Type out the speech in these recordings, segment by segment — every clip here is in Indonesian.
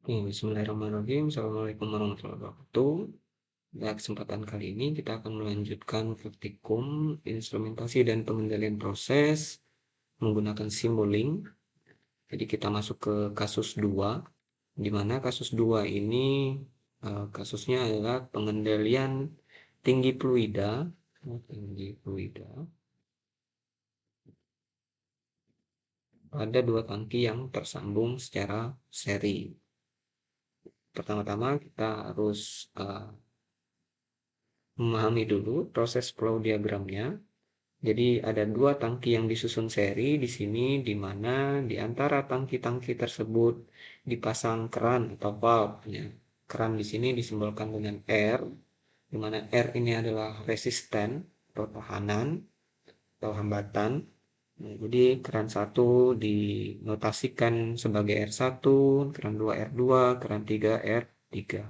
Bismillahirrahmanirrahim. Assalamualaikum warahmatullahi wabarakatuh. Pada kesempatan kali ini kita akan melanjutkan praktikum instrumentasi dan pengendalian proses menggunakan simboling. Jadi kita masuk ke kasus 2, di mana kasus 2 ini kasusnya adalah pengendalian tinggi fluida pada dua tangki yang tersambung secara seri. Pertama-tama kita harus memahami dulu proses flow diagramnya. Jadi ada dua tangki yang disusun seri di sini, di mana di antara tangki-tangki tersebut dipasang keran atau valve. Keran di sini disimbolkan dengan R, di mana R ini adalah resisten atau tahanan atau hambatan. Jadi keran 1 dinotasikan sebagai R1, keran 2 R2, keran 3 R3.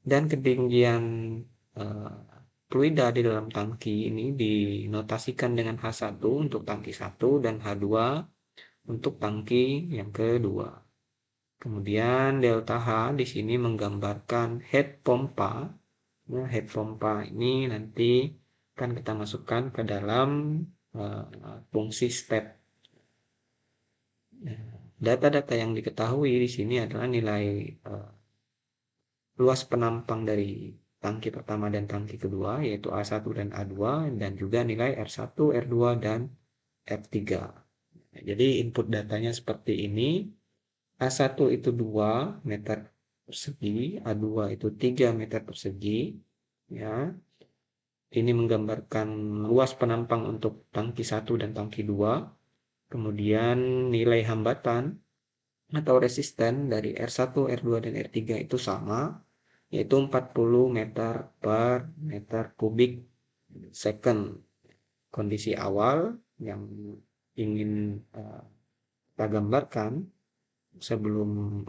Dan ketinggian fluida di dalam tangki ini dinotasikan dengan H1 untuk tangki 1 dan H2 untuk tangki yang kedua. Kemudian delta H di sini menggambarkan head pompa. Nah, head pompa ini nanti akan kita masukkan ke dalam fungsi step. Data-data yang diketahui di sini adalah nilai luas penampang dari tangki pertama dan tangki kedua, yaitu A1 dan A2, dan juga nilai R1, R2, dan R3. Jadi input datanya seperti ini. A1 itu 2 meter persegi, A2 itu 3 meter persegi. Ya. Ini menggambarkan luas penampang untuk tangki 1 dan tangki 2. Kemudian nilai hambatan atau resisten dari R1, R2, dan R3 itu sama, yaitu 40 meter per meter kubik second. Kondisi awal yang ingin kita gambarkan sebelum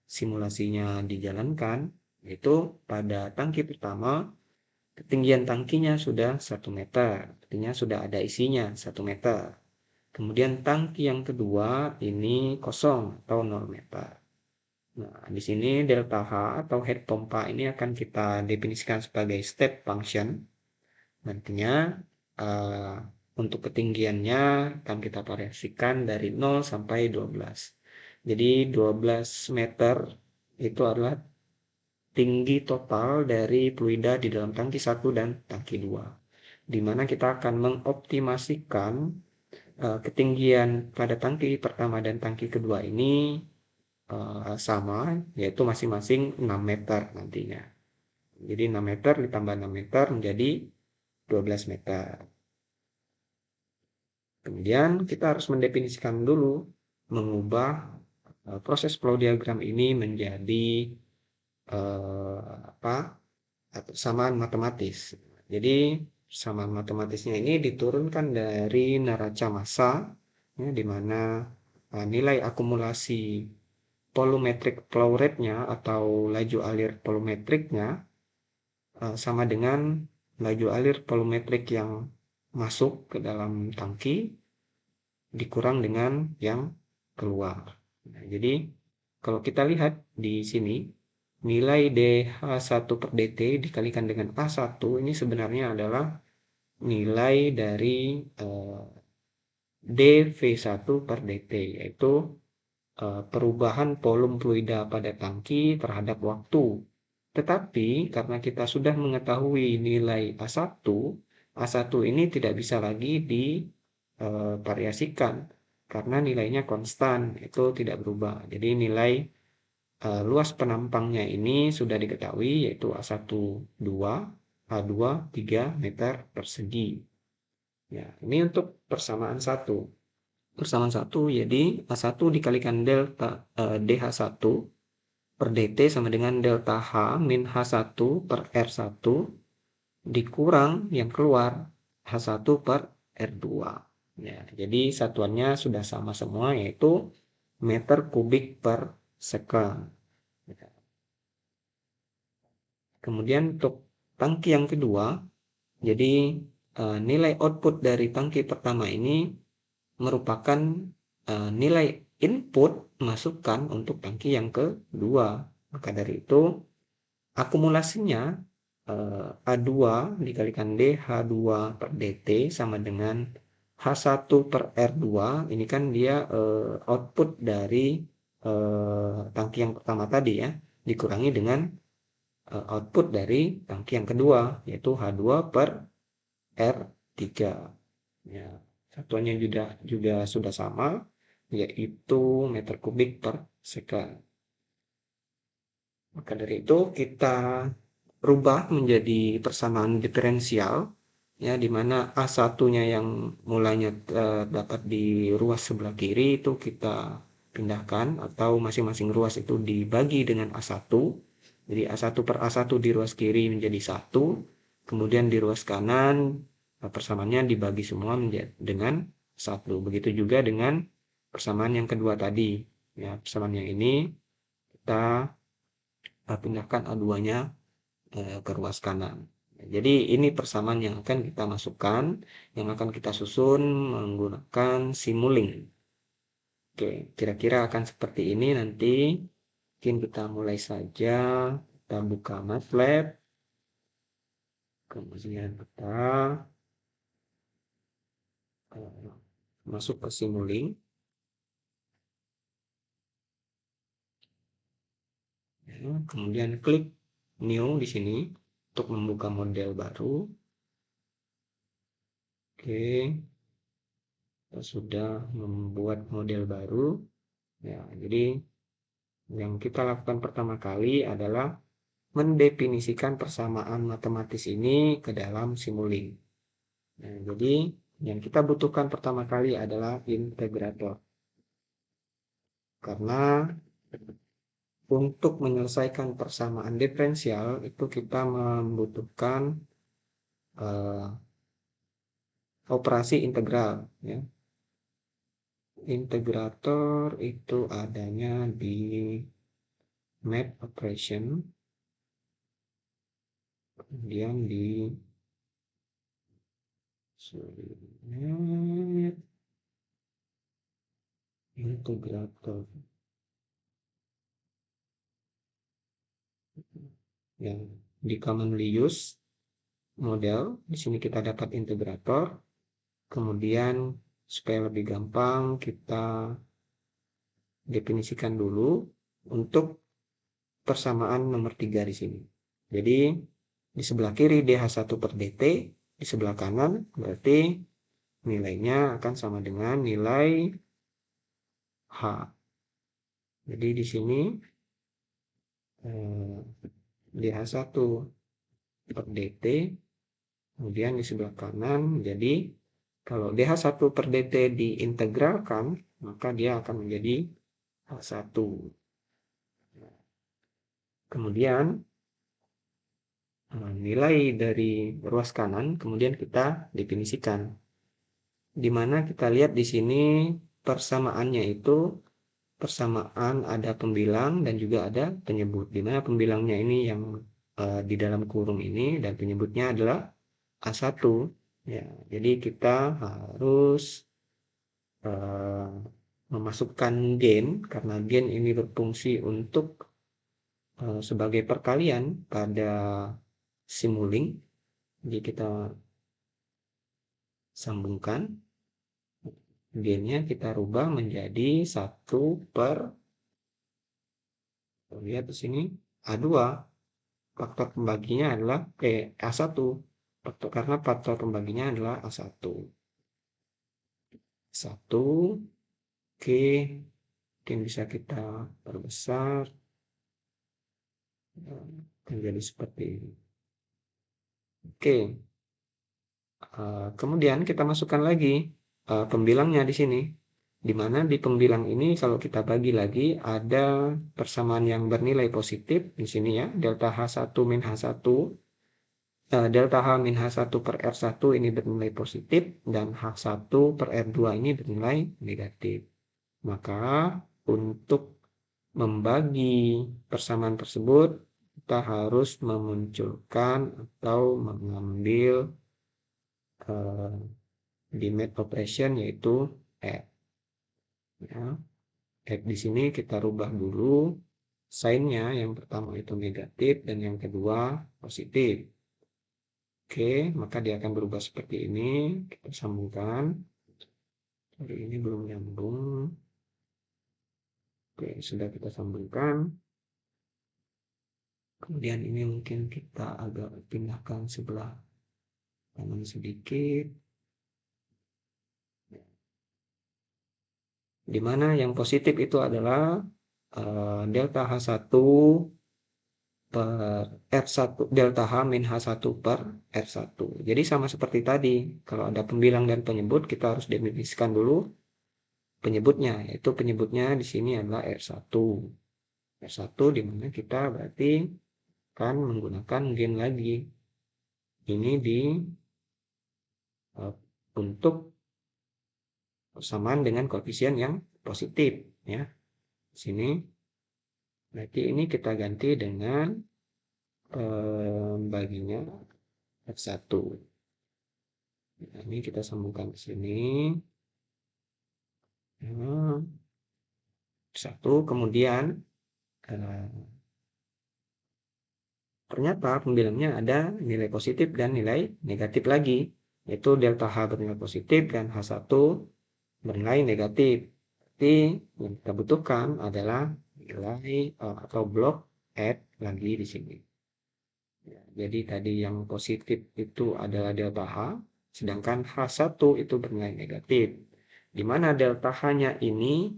simulasinya dijalankan, yaitu pada tangki pertama ketinggian tangkinya sudah 1 meter, artinya sudah ada isinya 1 meter. Kemudian tangki yang kedua ini kosong atau 0 meter. Nah, di sini delta H atau head pompa ini akan kita definisikan sebagai step function. Nantinya untuk ketinggiannya akan kita variasikan dari 0 sampai 12. Jadi 12 meter itu adalah tinggi total dari fluida di dalam tangki 1 dan tangki 2. Di mana kita akan mengoptimasikan ketinggian pada tangki pertama dan tangki kedua ini sama, yaitu masing-masing 6 meter nantinya. Jadi 6 meter ditambah 6 meter menjadi 12 meter. Kemudian kita harus mendefinisikan dulu, mengubah proses flow diagram ini menjadi samaan matematis. Jadi samaan matematisnya ini diturunkan dari neraca massa, ya, di mana nilai akumulasi volumetric flow rate-nya atau laju alir volumetriknya sama dengan laju alir volumetrik yang masuk ke dalam tangki dikurang dengan yang keluar. Nah, jadi kalau kita lihat di sini, nilai dH1 per dt dikalikan dengan A1 ini sebenarnya adalah nilai dari dV1 per dt, yaitu perubahan volume fluida pada tangki terhadap waktu. Tetapi karena kita sudah mengetahui nilai A1, A1 ini tidak bisa lagi divariasikan karena nilainya konstan, itu tidak berubah. Jadi nilai luas penampangnya ini sudah diketahui, yaitu A1 2, A2 3 meter persegi. Ya, ini untuk persamaan 1. Persamaan 1, jadi A1 dikalikan delta DH1 per dt sama dengan delta H min H1 per R1 dikurang yang keluar H1 per R2. Ya, jadi satuannya sudah sama semua, yaitu meter kubik per second. Kemudian untuk tangki yang kedua, jadi nilai output dari tangki pertama ini merupakan nilai input masukkan untuk tangki yang kedua. Maka dari itu akumulasinya A2 dikalikan DH2 per DT sama dengan H1 per R2. Ini kan dia output dari tangki yang pertama tadi ya, dikurangi dengan output dari tangki yang kedua, yaitu H2 per R3. Ya, satuannya juga sudah sama, yaitu meter kubik per second. Maka dari itu kita rubah menjadi persamaan diferensial, ya, di mana A1-nya yang mulanya dapat di ruas sebelah kiri itu kita pindahkan, atau masing-masing ruas itu dibagi dengan A1. Jadi A1 per A1 di ruas kiri menjadi 1, kemudian di ruas kanan persamaannya dibagi semua dengan 1. Begitu juga dengan persamaan yang kedua tadi. Ya, persamaan yang ini kita pindahkan A2-nya ke ruas kanan. Jadi ini persamaan yang akan kita masukkan, yang akan kita susun menggunakan Simulink. Oke, kira-kira akan seperti ini nanti. Mungkin kita mulai saja. Kita buka MATLAB. Kemudian kita masuk ke Simulink. Kemudian klik New di sini untuk membuka model baru. Oke, kita sudah membuat model baru. Ya, jadi yang kita lakukan pertama kali adalah mendefinisikan persamaan matematis ini ke dalam Simulink. Nah, jadi yang kita butuhkan pertama kali adalah integrator. Karena untuk menyelesaikan persamaan diferensial itu kita membutuhkan operasi integral. Ya. Integrator itu adanya di map operation, kemudian di integrator yang di commonly use model. Di sini kita dapat integrator. Kemudian supaya lebih gampang kita definisikan dulu untuk persamaan nomor 3 di sini. Jadi di sebelah kiri DH1 per DT, di sebelah kanan berarti nilainya akan sama dengan nilai H. Jadi di sini DH1 per DT, kemudian di sebelah kanan, jadi kalau DH1 per DT diintegralkan, maka dia akan menjadi H1. Kemudian nilai dari ruas kanan kemudian kita definisikan. Di mana kita lihat di sini persamaannya itu persamaan ada pembilang dan juga ada penyebut. Di mana pembilangnya ini yang di dalam kurung ini dan penyebutnya adalah A1. Ya, jadi kita harus memasukkan gen, karena gen ini berfungsi untuk sebagai perkalian pada Simulink. Jadi kita sambungkan gennya, kita rubah menjadi 1 per, lihat di sini A2, faktor pembaginya adalah A1, karena faktor pembaginya adalah A1. 1, oke, mungkin bisa kita perbesar menjadi seperti ini. Oke, kemudian kita masukkan lagi pembilangnya di sini, di mana di pembilang ini kalau kita bagi lagi ada persamaan yang bernilai positif di sini ya, delta H1 min H1, delta H min H1 per R1 ini bernilai positif dan H1 per R2 ini bernilai negatif. Maka untuk membagi persamaan tersebut kita harus memunculkan atau mengambil di map operation yaitu F. Ya. Di sini kita rubah dulu sign-nya, yang pertama itu negatif dan yang kedua positif. Oke, maka dia akan berubah seperti ini. Kita sambungkan. Jadi ini belum nyambung. Oke, sudah kita sambungkan. Kemudian ini mungkin kita agak pindahkan sebelah kanan sedikit. Di mana yang positif itu adalah delta H1 per R1, delta H min H1 per R1. Jadi sama seperti tadi, kalau ada pembilang dan penyebut, kita harus definisikan dulu penyebutnya, yaitu penyebutnya di sini adalah R1. R1 di mana kita berarti akan menggunakan gain lagi. Ini untuk persamaan dengan koefisien yang positif, ya. Sini berarti ini kita ganti dengan baginya F1. Nah, ini kita sambungkan ke sini. Satu, kemudian ternyata pembilangnya ada nilai positif dan nilai negatif lagi, yaitu delta H bernilai positif dan H1 bernilai negatif. Jadi yang kita butuhkan adalah nilai atau blok add lagi di sini. Ya, jadi tadi yang positif itu adalah delta H, sedangkan H1 itu bernilai negatif. Di mana delta H-nya ini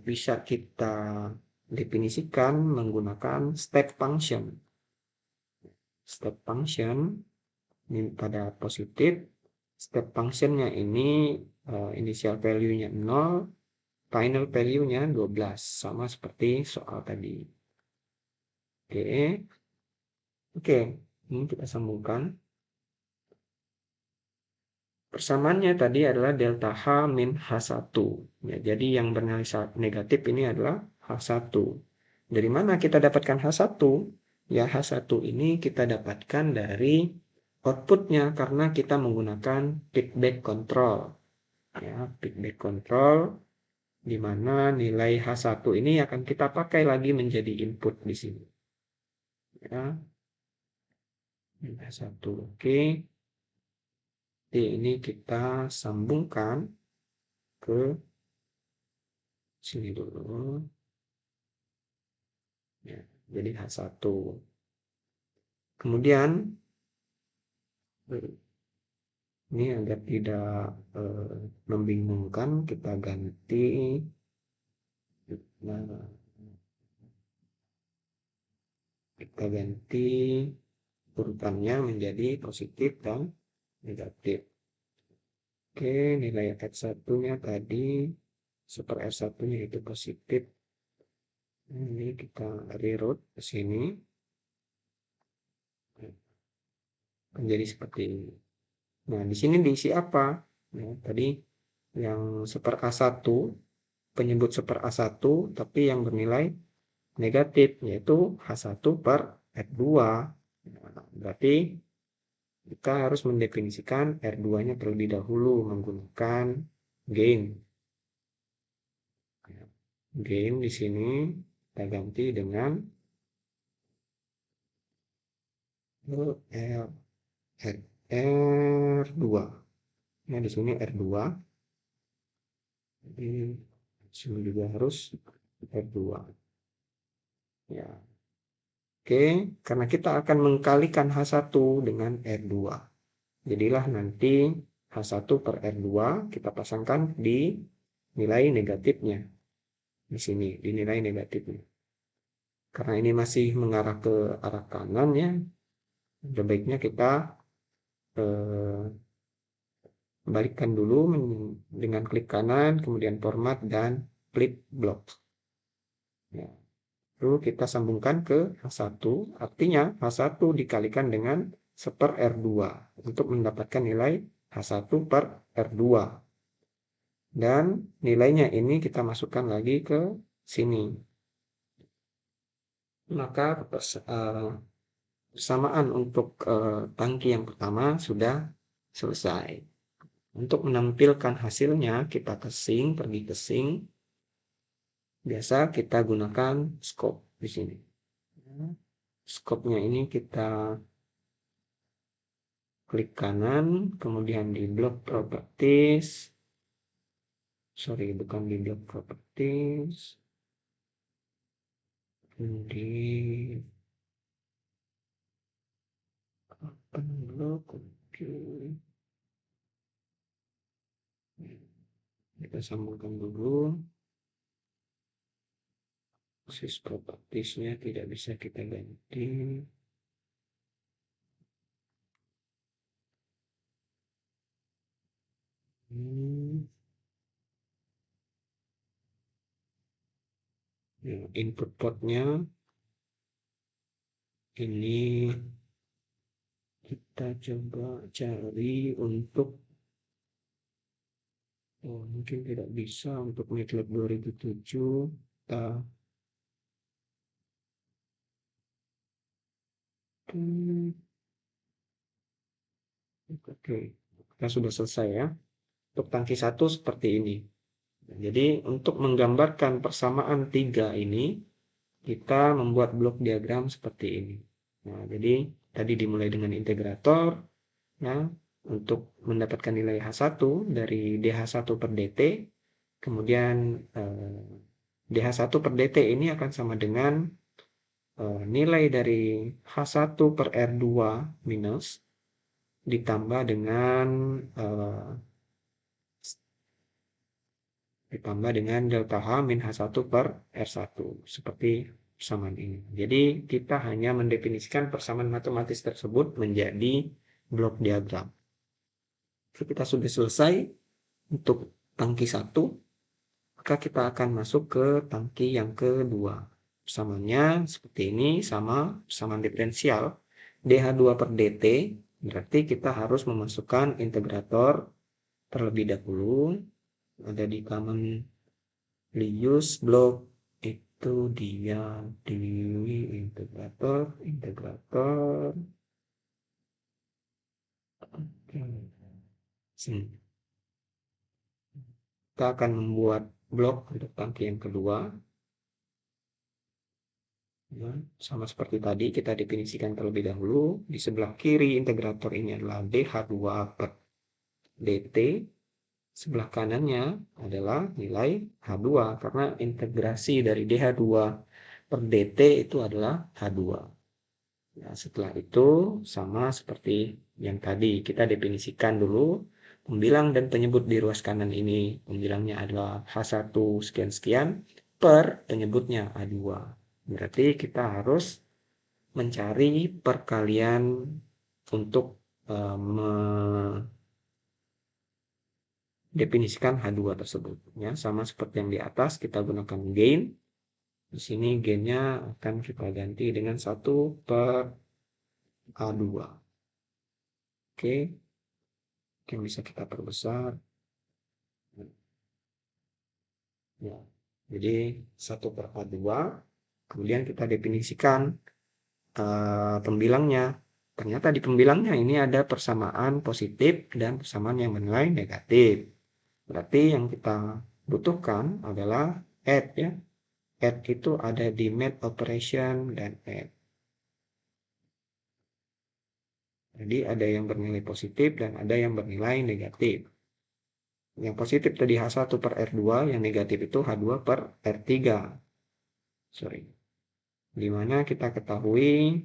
bisa kita definisikan menggunakan step function. Step function ini pada positif, step functionnya ini initial value-nya 0, final value-nya 12, sama seperti soal tadi. Oke, ini kita sambungkan. Persamaannya tadi adalah delta H min H1. Ya, jadi yang bernilai negatif ini adalah H1. Dari mana kita dapatkan H1? Ya, H1 ini kita dapatkan dari outputnya karena kita menggunakan feedback control. Ya, feedback control di mana nilai H1 ini akan kita pakai lagi menjadi input di sini. Ya. H1, oke. Jadi ini kita sambungkan ke sini dulu. Ya, jadi H1. Kemudian ini agar tidak membingungkan, kita ganti. Nah, kita ganti urutannya menjadi positif dan negatif. Oke, nilai X1-nya tadi super R1-nya itu positif. Ini kita reroute ke sini. Menjadi seperti ini. Nah, di sini diisi apa? Nah, tadi yang super A1, penyebut super A1, tapi yang bernilai negatif, yaitu H1 per R2. Nah, berarti kita harus mendefinisikan R2-nya terlebih dahulu menggunakan gain. Gain di sini kita ganti dengan R2. Nah, di sini R2. Jadi sini juga harus R2. Ya. Oke, karena kita akan mengkalikan H1 dengan R2. Jadilah nanti H1 per R2 kita pasangkan di nilai negatifnya. Di sini, di nilai negatifnya. Karena ini masih mengarah ke arah kanan ya, sebaiknya kita balikkan dulu dengan klik kanan, kemudian format dan flip block. Ya. Lalu kita sambungkan ke H1, artinya H1 dikalikan dengan seper R2 untuk mendapatkan nilai H1 per R2. Dan nilainya ini kita masukkan lagi ke sini. Maka persamaan untuk tangki yang pertama sudah selesai. Untuk menampilkan hasilnya, kita ke sink, pergi ke sink. biasa kita gunakan scope di sini. Scope-nya ini kita klik kanan, kemudian di block properties. Sorry, bukan di block properties. Di open block, oke. Kita sambungkan dulu. Akses propertiesnya tidak bisa kita ganti. Input portnya ini kita coba cari untuk mungkin tidak bisa untuk MATLAB 2007. Kita oke, kita sudah selesai ya. Untuk tangki 1 seperti ini. Jadi untuk menggambarkan persamaan 3 ini, kita membuat blok diagram seperti ini. Nah, jadi tadi dimulai dengan integrator. Nah, untuk mendapatkan nilai H1 dari DH1 per DT, kemudian DH1 per DT ini akan sama dengan nilai dari H1 per R2 minus ditambah dengan delta H min H1 per R1 seperti persamaan ini. Jadi kita hanya mendefinisikan persamaan matematis tersebut menjadi blok diagram. Jadi kita sudah selesai untuk tangki 1, maka kita akan masuk ke tangki yang kedua. Persamaannya seperti ini, sama persamaan diferensial DH2 per DT, berarti kita harus memasukkan integrator terlebih dahulu. Ada di commonly used block, itu dia di integrator. Kita akan membuat blok untuk tangki yang kedua. Ya, sama seperti tadi, kita definisikan terlebih dahulu. Di sebelah kiri integrator ini adalah DH2 per DT. Sebelah kanannya adalah nilai H2, karena integrasi dari DH2 per DT itu adalah H2. Ya, setelah itu, sama seperti yang tadi, kita definisikan dulu pembilang dan penyebut di ruas kanan ini. Pembilangnya adalah H1 sekian-sekian per penyebutnya A2. Berarti kita harus mencari perkalian untuk mendefinisikan H2 tersebut. Ya, sama seperti yang di atas, kita gunakan gain. Di sini gainnya akan kita ganti dengan 1 per A2. Oke, mungkin bisa kita perbesar. Ya, jadi 1 per A2. Kemudian kita definisikan pembilangnya. Ternyata di pembilangnya ini ada persamaan positif dan persamaan yang bernilai negatif. Berarti yang kita butuhkan adalah add ya. Add itu ada di math operation dan add. Jadi ada yang bernilai positif dan ada yang bernilai negatif. Yang positif tadi H1 per R2, yang negatif itu H2 per R3. Sorry. Dimana kita ketahui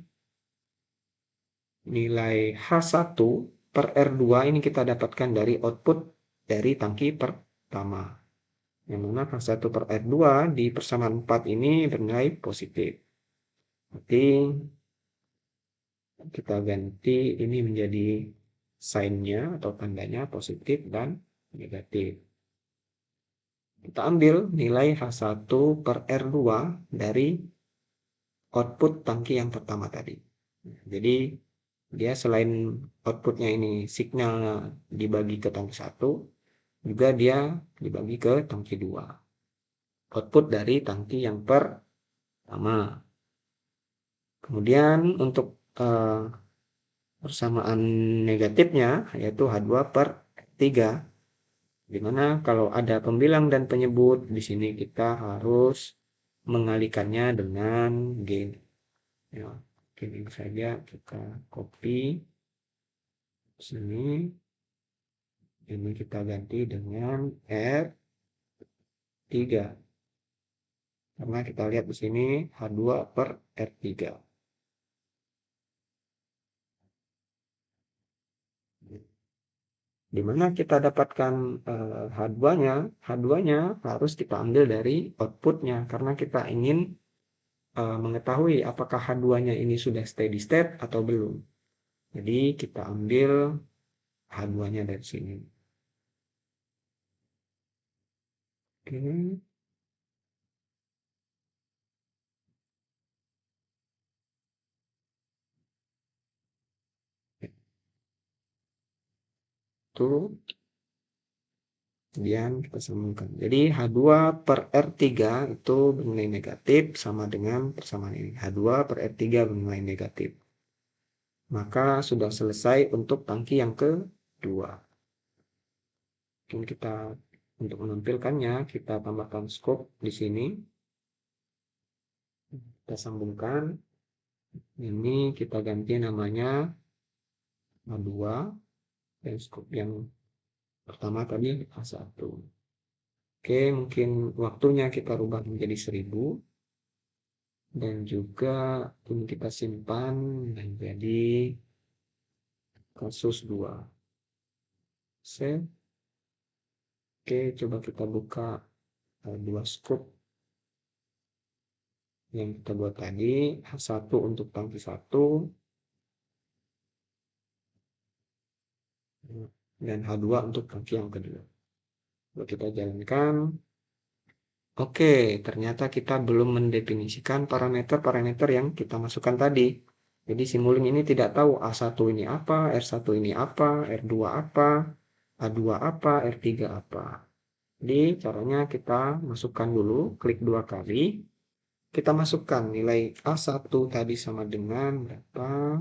nilai H1 per R2 ini kita dapatkan dari output dari tangki pertama. Yang mana H1 per R2 di persamaan 4 ini bernilai positif. Berarti kita ganti ini menjadi sign-nya atau tandanya positif dan negatif. Kita ambil nilai H1 per R2 dari output tangki yang pertama tadi. Jadi dia selain outputnya ini signal dibagi ke tangki 1, juga dia dibagi ke tangki 2. Output dari tangki yang pertama. Kemudian untuk persamaan negatifnya yaitu H2 per 3. Dimana kalau ada pembilang dan penyebut, di sini kita harus mengalihkannya dengan gain. Ya, ini saja kita copy sini. Ini kita ganti dengan R3. Karena kita lihat di sini H2/R3. Di mana kita dapatkan H2-nya? H2-nya harus kita ambil dari outputnya karena kita ingin mengetahui apakah H2-nya ini sudah steady state atau belum. Jadi kita ambil H2-nya dari sini. Oke. Itu kemudian kita sambungkan. Jadi H2/R3 itu bernilai negatif sama dengan persamaan ini. H2/R3 bernilai negatif. Maka sudah selesai untuk tangki yang kedua. Mungkin kita untuk menampilkannya kita tambahkan scope di sini. Kita sambungkan. Ini kita ganti namanya H2 dan scope yang pertama tadi H1. Oke, mungkin waktunya kita rubah menjadi 1000 dan juga ini kita simpan menjadi kasus 2. Save. Oke, coba kita buka dua scope yang kita buat tadi, H1 untuk tangki 1 dan H2 untuk tangki yang kedua. Lalu kita jalankan. Oke, ternyata kita belum mendefinisikan parameter-parameter yang kita masukkan tadi. Jadi Simulink ini tidak tahu A1 ini apa, R1 ini apa, R2 apa, A2 apa, R3 apa. Jadi caranya kita masukkan dulu, klik 2 kali. Kita masukkan nilai A1 tadi sama dengan berapa?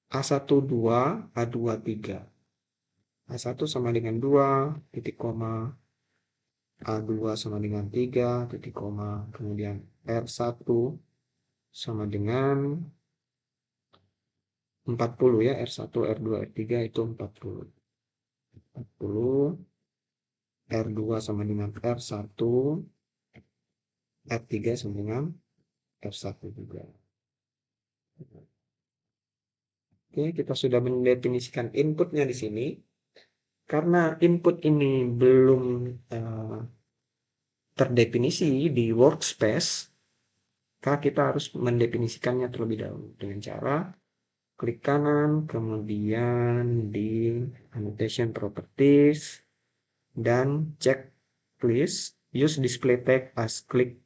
A1 2, A2 3. A1 sama dengan 2, titik koma. A2 sama dengan 3, titik koma. Kemudian R1 sama dengan 40 ya. R1, R2, R3 itu 40. 40. R2 sama dengan R1. R3 sama dengan R1 juga. Oke, kita sudah mendefinisikan inputnya di sini. Karena input ini belum terdefinisi di workspace, maka kita harus mendefinisikannya terlebih dahulu dengan cara klik kanan, kemudian di annotation properties, dan checklist use display tag as click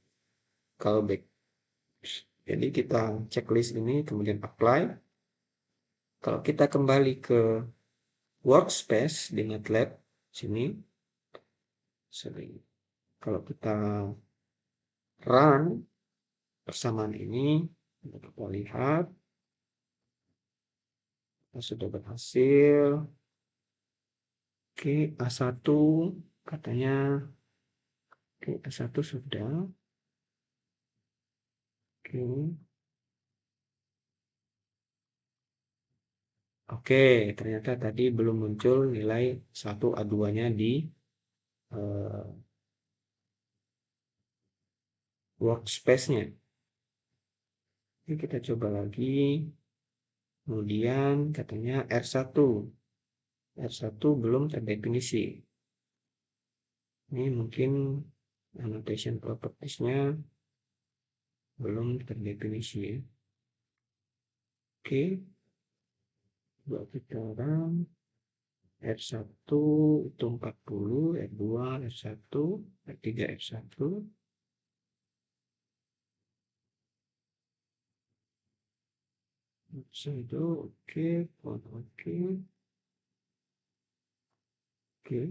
callback. Jadi kita checklist ini, kemudian apply. Kalau kita kembali ke workspace di MATLAB sini, kalau kita run persamaan ini, kita lihat kita sudah berhasil. Oke, A1 katanya, oke, A1 sudah. Oke. Oke, ternyata tadi belum muncul nilai 1 A2-nya di workspace-nya. Ini kita coba lagi. Kemudian katanya R1. R1 belum terdefinisi. Ini mungkin annotation properties-nya belum terdefinisi ya. Oke. Coba kita run. R1 itu 40, R2, R1, R3, R1. Itu oke, oke. Oke.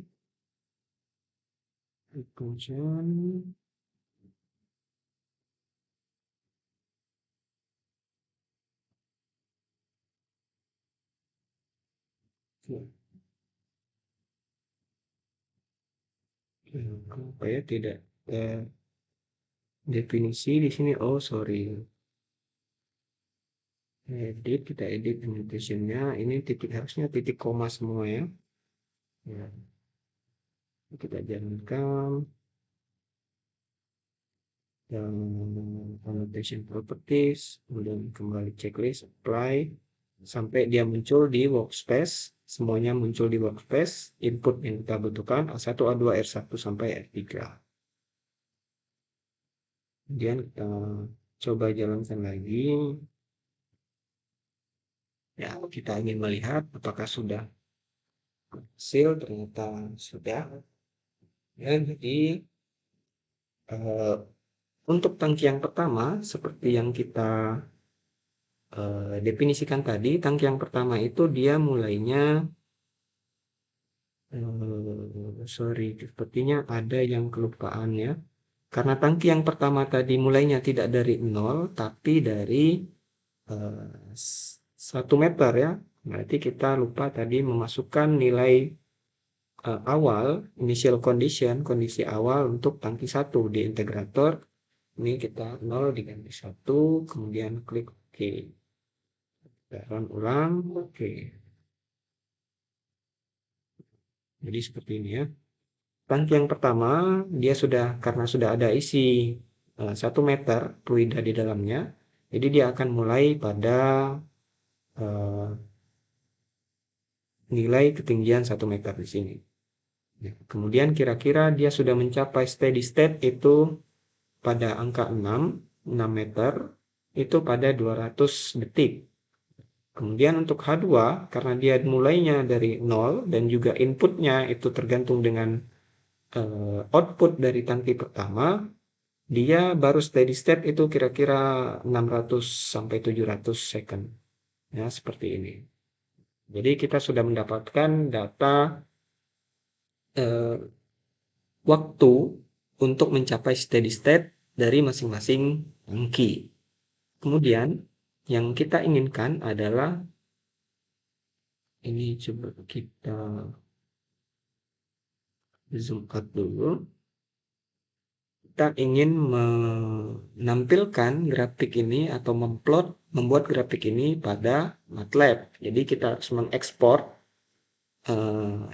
Kemudian Supaya tidak definisi di sini. Oh, sorry. Edit, kita edit indentationnya. Ini titik, harusnya titik koma semua ya. Ya, kita jalankan. Yang annotation properties, kemudian kembali checklist, apply, sampai dia muncul di workspace. Semuanya muncul di workspace. Input yang kita butuhkan A1, A2, R1 sampai R3. Kemudian kita coba jalankan lagi. Ya, kita ingin melihat apakah sudah hasil. Ternyata sudah. Ya, jadi untuk tangki yang pertama, seperti yang kita definisikan tadi, tangki yang pertama itu dia mulainya, sorry, sepertinya ada yang kelupaan ya. Karena tangki yang pertama tadi mulainya tidak dari 0, tapi dari 1 meter ya. Berarti kita lupa tadi memasukkan nilai awal, initial condition, kondisi awal untuk tangki 1 di integrator. Ini kita 0 diganti 1, kemudian klik OK. Run ulang, OK. Jadi seperti ini ya. Tangki yang pertama, dia sudah, karena sudah ada isi 1 meter fluida di dalamnya, jadi dia akan mulai pada nilai ketinggian 1 meter di sini. Ya, kemudian kira-kira dia sudah mencapai steady state itu pada angka 6 meter, itu pada 200 detik. Kemudian untuk H2, karena dia mulainya dari 0 dan juga inputnya itu tergantung dengan output dari tangki pertama, dia baru steady state itu kira-kira 600 sampai 700 second. Ya, seperti ini. Jadi kita sudah mendapatkan data waktu untuk mencapai steady state dari masing-masing tangki. Kemudian yang kita inginkan adalah ini, coba kita zoom out dulu. Kita ingin menampilkan grafik ini atau membuat grafik ini pada MATLAB. Jadi kita harus mengekspor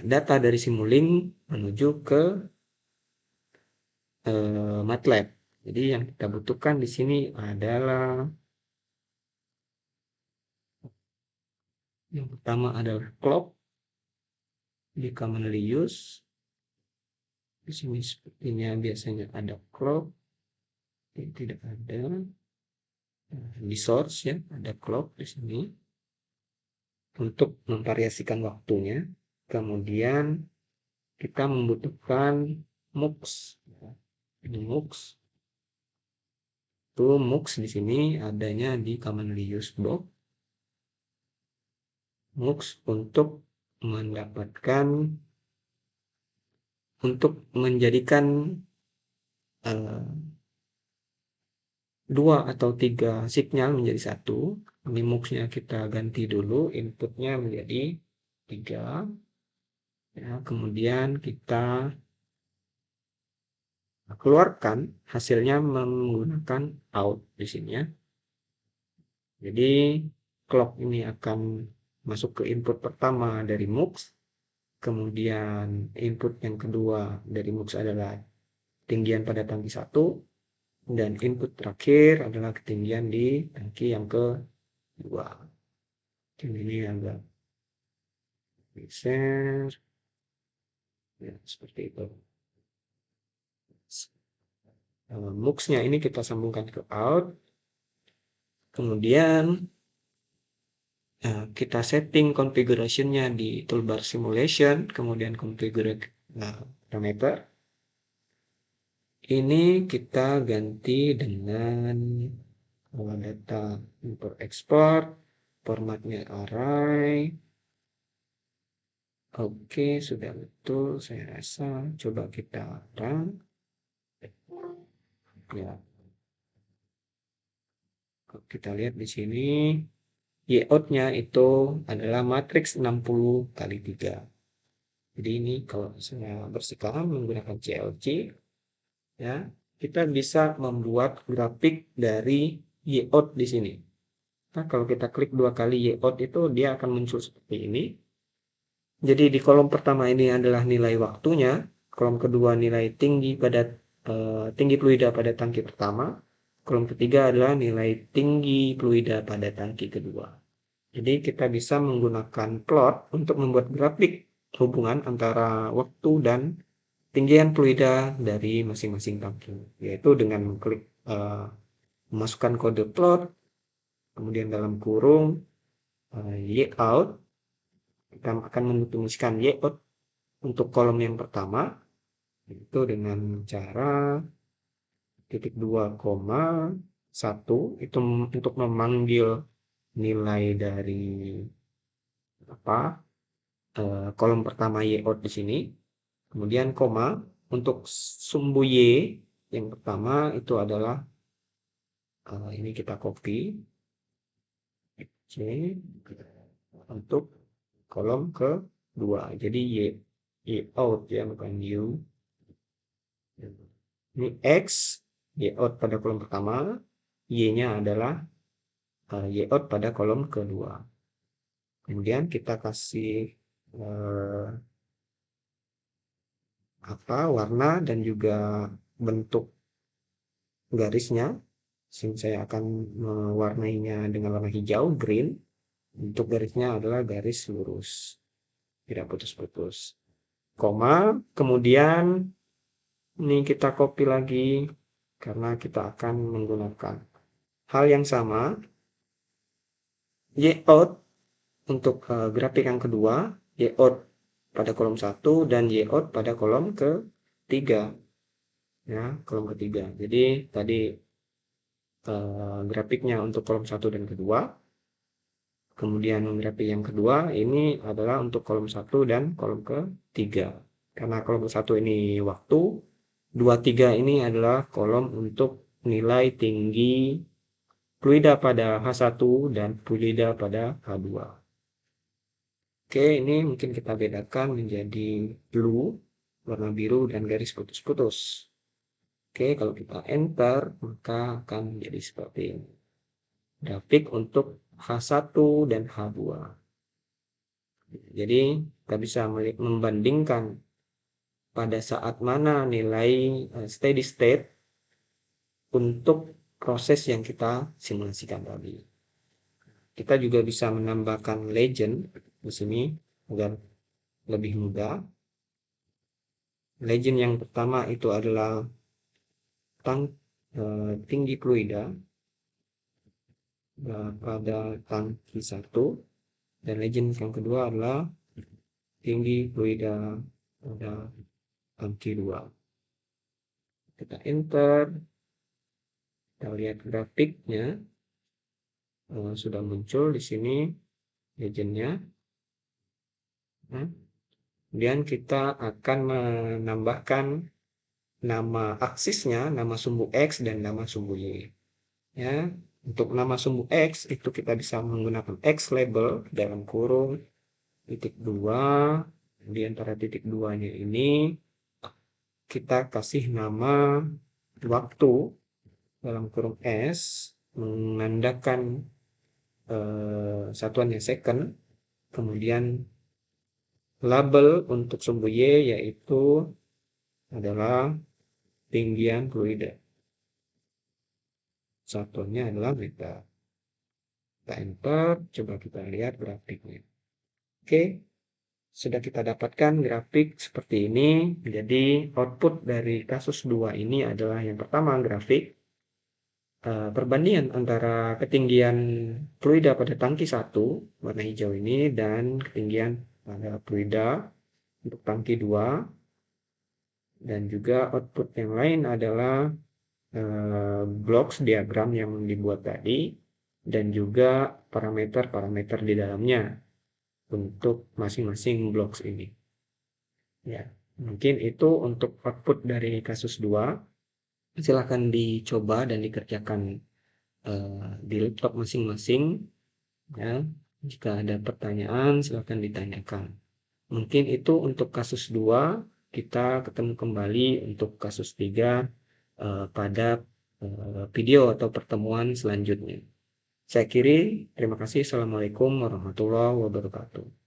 data dari Simulink menuju ke MATLAB. Jadi yang kita butuhkan di sini adalah, yang pertama adalah clock, di commonly use. Di sini sepertinya biasanya ada clock, tidak ada. Di source ya, ada clock di sini untuk memvariasikan waktunya. Kemudian kita membutuhkan MUX. Ini MUX. Itu MUX di sini adanya di commonly used block. MUX untuk mendapatkan, untuk menjadikan 2 atau 3 sinyal menjadi 1. Ini MUX-nya kita ganti dulu, inputnya menjadi 3. Ya, kemudian kita keluarkan hasilnya menggunakan out di sini ya. Jadi clock ini akan masuk ke input pertama dari MUX. Kemudian input yang kedua dari MUX adalah ketinggian pada tangki 1. Dan input terakhir adalah ketinggian di tangki yang kedua. Ini agak geser. Ya, seperti itu. MUX-nya ini kita sambungkan ke out. Kemudian kita setting configuration-nya di toolbar simulation, kemudian configure parameter. Ini kita ganti dengan data import export, formatnya array. Oke, sudah betul saya rasa. Coba kita run. Ya. Kita lihat di sini. Y out-nya itu adalah matriks 60 kali 3. Jadi ini kalau saya bersihkan menggunakan CLC, ya, kita bisa membuat grafik dari layout di sini. Nah, kalau kita klik 2 kali layout itu dia akan muncul seperti ini. Jadi di kolom pertama ini adalah nilai waktunya, kolom kedua nilai tinggi fluida pada tangki pertama, kolom ketiga adalah nilai tinggi fluida pada tangki kedua. Jadi kita bisa menggunakan plot untuk membuat grafik hubungan antara waktu dan tinggian fluida dari masing-masing tangki, yaitu dengan mengklik memasukkan kode plot, kemudian dalam kurung layout, kita akan menuliskan layout untuk kolom yang pertama, itu dengan cara titik 2,1 itu untuk memanggil nilai dari kolom pertama layout di sini. Kemudian koma untuk sumbu Y yang pertama itu adalah ini kita copy C untuk kolom kedua. Jadi Y out ya, bukan U. Ini X, Y out pada kolom pertama, Y-nya adalah Y out pada kolom kedua. Kemudian kita kasih warna dan juga bentuk garisnya. Saya akan mewarnainya dengan warna hijau, green. Bentuk garisnya adalah garis lurus, tidak putus-putus. Koma, kemudian ini kita copy lagi karena kita akan menggunakan hal yang sama. Layout untuk grafik yang kedua, layout pada kolom 1 dan layout pada kolom ketiga. Ya, kolom ketiga. Jadi tadi grafiknya untuk kolom 1 dan kedua. Kemudian grafik yang kedua ini adalah untuk kolom 1 dan kolom ketiga. Karena kolom 1 ini waktu, 2, 3 ini adalah kolom untuk nilai tinggi fluida pada H1 dan fluida pada H2. Oke, ini mungkin kita bedakan menjadi blue, warna biru, dan garis putus-putus. Oke, kalau kita enter, maka akan menjadi seperti ini. Grafik untuk H1 dan H2. Jadi, kita bisa membandingkan pada saat mana nilai steady state untuk proses yang kita simulasikan tadi. Kita juga bisa menambahkan legend di sini agar lebih mudah. Legend yang pertama itu adalah tinggi fluida pada tangki 1, dan legend yang kedua adalah tinggi fluida pada tangki 2. Kita enter, kita lihat grafiknya sudah muncul di sini legendnya. Nah, kemudian kita akan menambahkan nama aksisnya, nama sumbu X dan nama sumbu Y. Ya, untuk nama sumbu X itu kita bisa menggunakan X label dalam kurung titik 2. Di antara titik 2-nya ini kita kasih nama waktu dalam kurung S menandakan satuannya second. Kemudian label untuk sumbu Y yaitu adalah tinggian fluida. Satuannya adalah meter. Kita enter, coba kita lihat grafiknya. Oke, sudah kita dapatkan grafik seperti ini. Jadi output dari kasus 2 ini adalah yang pertama grafik perbandingan antara ketinggian fluida pada tangki 1 warna hijau ini dan ketinggian pada fluida untuk tangki 2, dan juga output yang lain adalah blocks diagram yang dibuat tadi dan juga parameter-parameter di dalamnya untuk masing-masing blocks ini. Ya, mungkin itu untuk output dari kasus 2. Silahkan dicoba dan dikerjakan di laptop masing-masing. Ya, jika ada pertanyaan silahkan ditanyakan. Mungkin itu untuk kasus 2. Kita ketemu kembali untuk kasus 3 pada video atau pertemuan selanjutnya. Saya akhiri, terima kasih. Assalamualaikum warahmatullahi wabarakatuh.